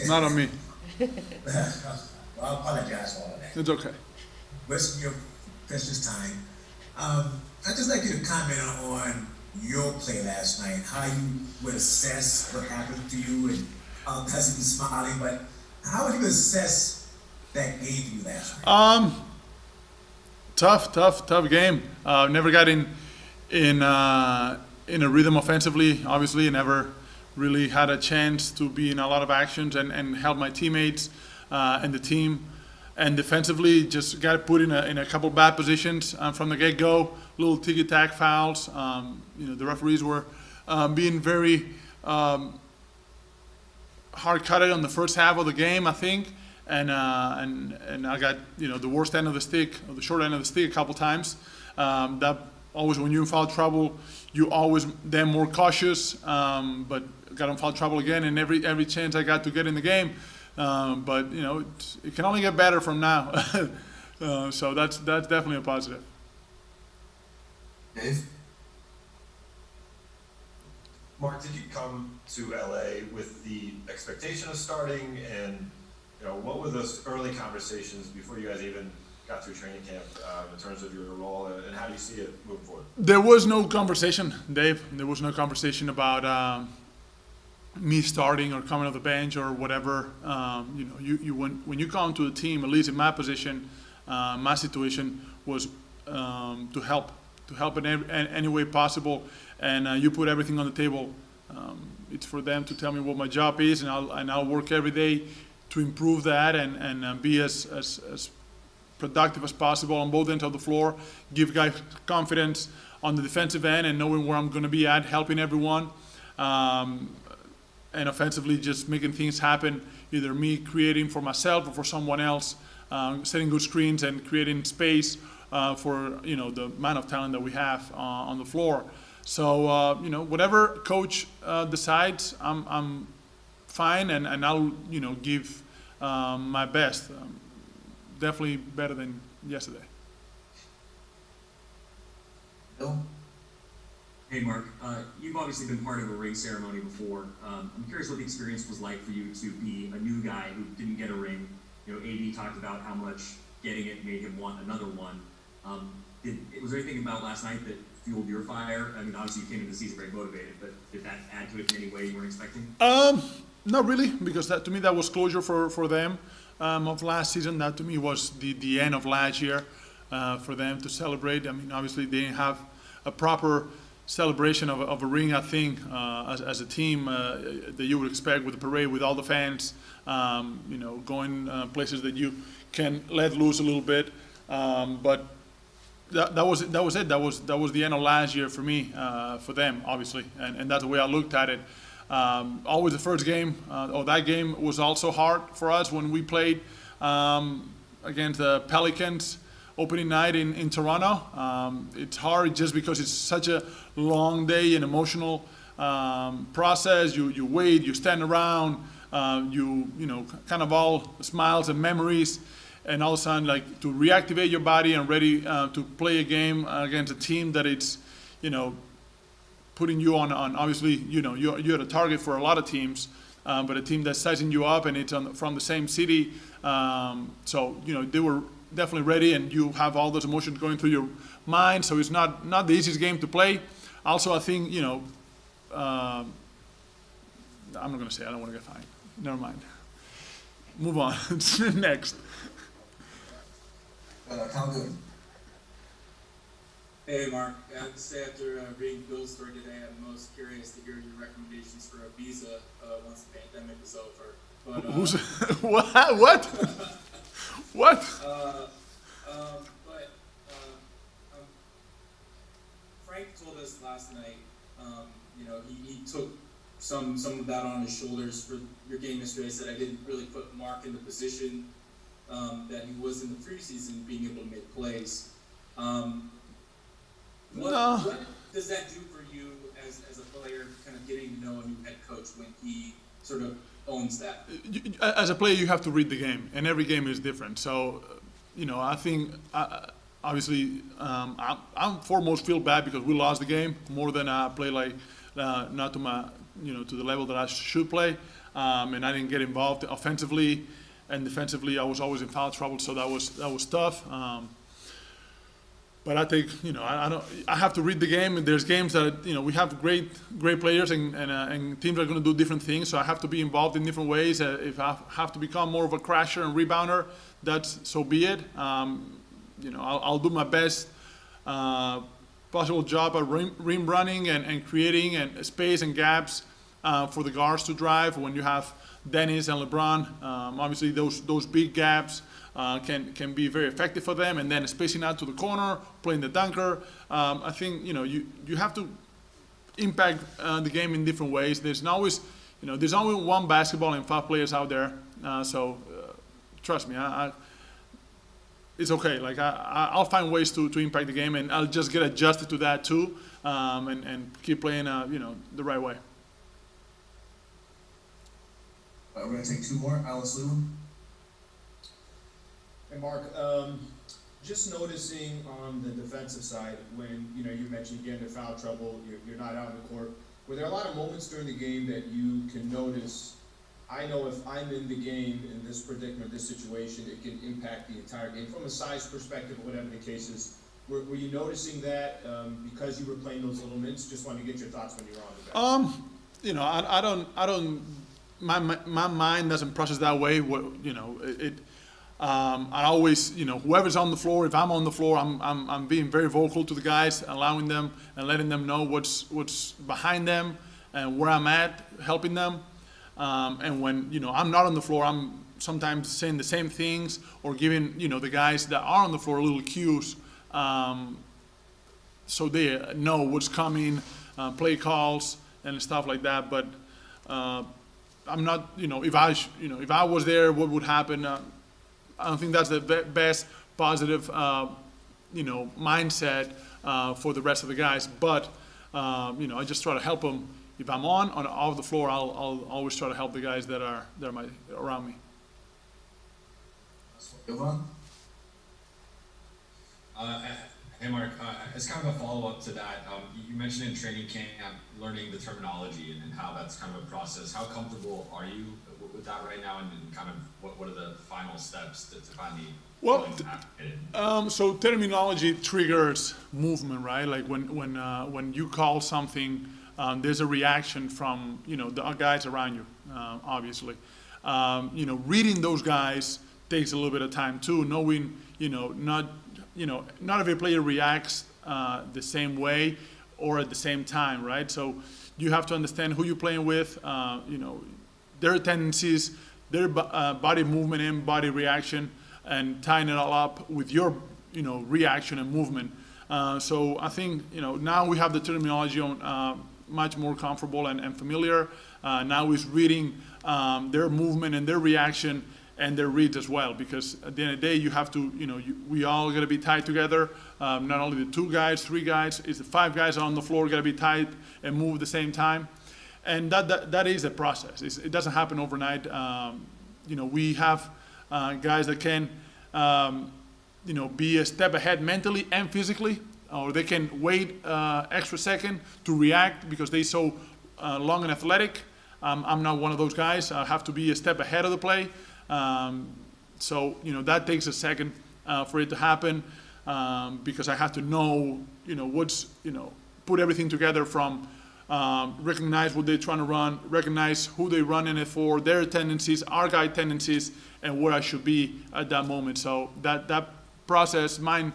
Not on me. Well, I apologize for all of that. It's okay. Wasting your precious time. I'd just like you to comment on your play last night, how you would assess what happened to you, and Tessie was smiling, but how would you assess that game for you last night? Tough game. Never got in a rhythm offensively. Obviously, never really had a chance to be in a lot of actions and help my teammates and the team. And defensively, just got put in a couple bad positions from the get-go. Little ticky-tack fouls. The referees were being very hard-cutted on the first half of the game, I think. And I got the worst end of the stick, or the short end of the stick, a couple times. That always, when you're in foul trouble, you always then more cautious. But got in foul trouble again, and every chance I got to get in the game. But it can only get better from now. So that's definitely a positive. Dave? Mark, did you come to LA with the expectation of starting, and what were those early conversations before you guys even got through training camp in terms of your role, and how do you see it moving forward? There was no conversation, Dave. There was no conversation about me starting or coming off the bench or whatever. When you come to the team, at least in my position, my situation was to help in any way possible, and you put everything on the table. It's for them to tell me what my job is, and I'll work every day to improve that and be as productive as possible on both ends of the floor. Give guys confidence on the defensive end and knowing where I'm going to be at, helping everyone. And offensively, just making things happen, either me creating for myself or for someone else, setting good screens and creating space for the amount of talent that we have on the floor. So whatever coach decides, I'm fine, and I'll give my best. Definitely better than yesterday. Bill? Hey, Mark. You've obviously been part of a ring ceremony before. I'm curious what the experience was like for you to be a new guy who didn't get a ring. AD talked about how much getting it made him want another one. Was there anything about last night that fueled your fire? I mean, obviously you came into the season very motivated, but did that add to it in any way you weren't expecting? Not really, because to me that was closure for them of last season. That to me was the end of last year for them to celebrate. I mean, obviously they didn't have a proper celebration of a ring, I think, as a team that you would expect with the parade, with all the fans, going places that you can let loose a little bit. But that was it. That was the end of last year for me, for them, obviously, and that's the way I looked at it. Always the first game, that game was also hard for us when we played against the Pelicans opening night in Toronto. It's hard just because it's such a long day and emotional process. You wait, you stand around, kind of all smiles and memories, and all of a sudden, like, to reactivate your body and ready to play a game against a team that it's, putting you on obviously, you're a target for a lot of teams, but a team that's sizing you up and it's from the same city. So, they were definitely ready, and you have all those emotions going through your mind. So it's not the easiest game to play. Also, I think, I'm not going to say, I don't want to get fined. Never mind. Move on. Next. Calhoun? Hey, Mark. I have to say, after reading Bill's story today, I'm most curious to hear your recommendations for a visa once the pandemic is over. But, Who's what? What? Frank told us last night, he took some of that on his shoulders for your game yesterday. Said I didn't really put Mark in the position that he was in the preseason, being able to make plays. What does that do for you as a player, kind of getting to know a new head coach when he sort of owns that? As a player, you have to read the game, and every game is different. So, I think obviously I'm foremost feel bad because we lost the game more than I play like not to my to the level that I should play. and I didn't get involved offensively, and defensively I was always in foul trouble, so that was tough. But I think, I don't. I have to read the game, and there's games that we have great players, and teams are going to do different things. So I have to be involved in different ways. If I have to become more of a crasher and rebounder, that's so be it. I'll do my best possible job at rim running and creating and space and gaps for the guards to drive. When you have Dennis and LeBron, obviously those big gaps can be very effective for them, and then spacing out to the corner, playing the dunker. I think you have to impact the game in different ways. There's always there's only one basketball and 5 players out there, so trust me, it's okay. Like I'll find ways to impact the game, and I'll just get adjusted to that too, and keep playing the right way. We're gonna take 2 more. Alice Lewin. Hey, Mark, just noticing on the defensive side, when, you mentioned you get into foul trouble, you're not out on the court. Were there a lot of moments during the game that you can notice, I know if I'm in the game in this predicament, this situation, it can impact the entire game from a size perspective or whatever the case is. Were you noticing that because you were playing those little minutes? Just wanted to get your thoughts when you were on the bench. I don't, my mind doesn't process that way. I always, whoever's on the floor, if I'm on the floor, I'm being very vocal to the guys, allowing them and letting them know what's behind them and where I'm at, helping them. And when, I'm not on the floor, I'm sometimes saying the same things or giving, the guys that are on the floor little cues, so they know what's coming, play calls and stuff like that. But I'm not, if I was there, what would happen? I don't think that's the best positive, mindset for the rest of the guys. But I just try to help them. If I'm on or off the floor, I'll always try to help the guys that are around me. Yvonne. Hey Mark, as kind of a follow-up to that, you mentioned in training camp learning the terminology and how that's kind of a process. How comfortable are you with that right now, and kind of what are the final steps to finally so terminology triggers movement, right? Like when you call something, there's a reaction from the guys around you, obviously. Reading those guys takes a little bit of time too, knowing not every player reacts the same way or at the same time, right? So you have to understand who you're playing with, their tendencies, their body movement and body reaction, and tying it all up with your, reaction and movement. So I think, now we have the terminology on much more comfortable and familiar. Now is reading their movement and their reaction and their reads as well, because at the end of the day, you have to, we all got to be tied together. Not only the 2 guys, 3 guys, it's the 5 guys on the floor got to be tied and move at the same time. And that is a process. It doesn't happen overnight. We have guys that can, be a step ahead mentally and physically, or they can wait extra second to react because they're so long and athletic. I'm not one of those guys. I have to be a step ahead of the play. So that takes a second for it to happen, because I have to know, what's, put everything together from recognize what they're trying to run, recognize who they're running it for, their tendencies, our guy tendencies, and where I should be at that moment. So that process, mine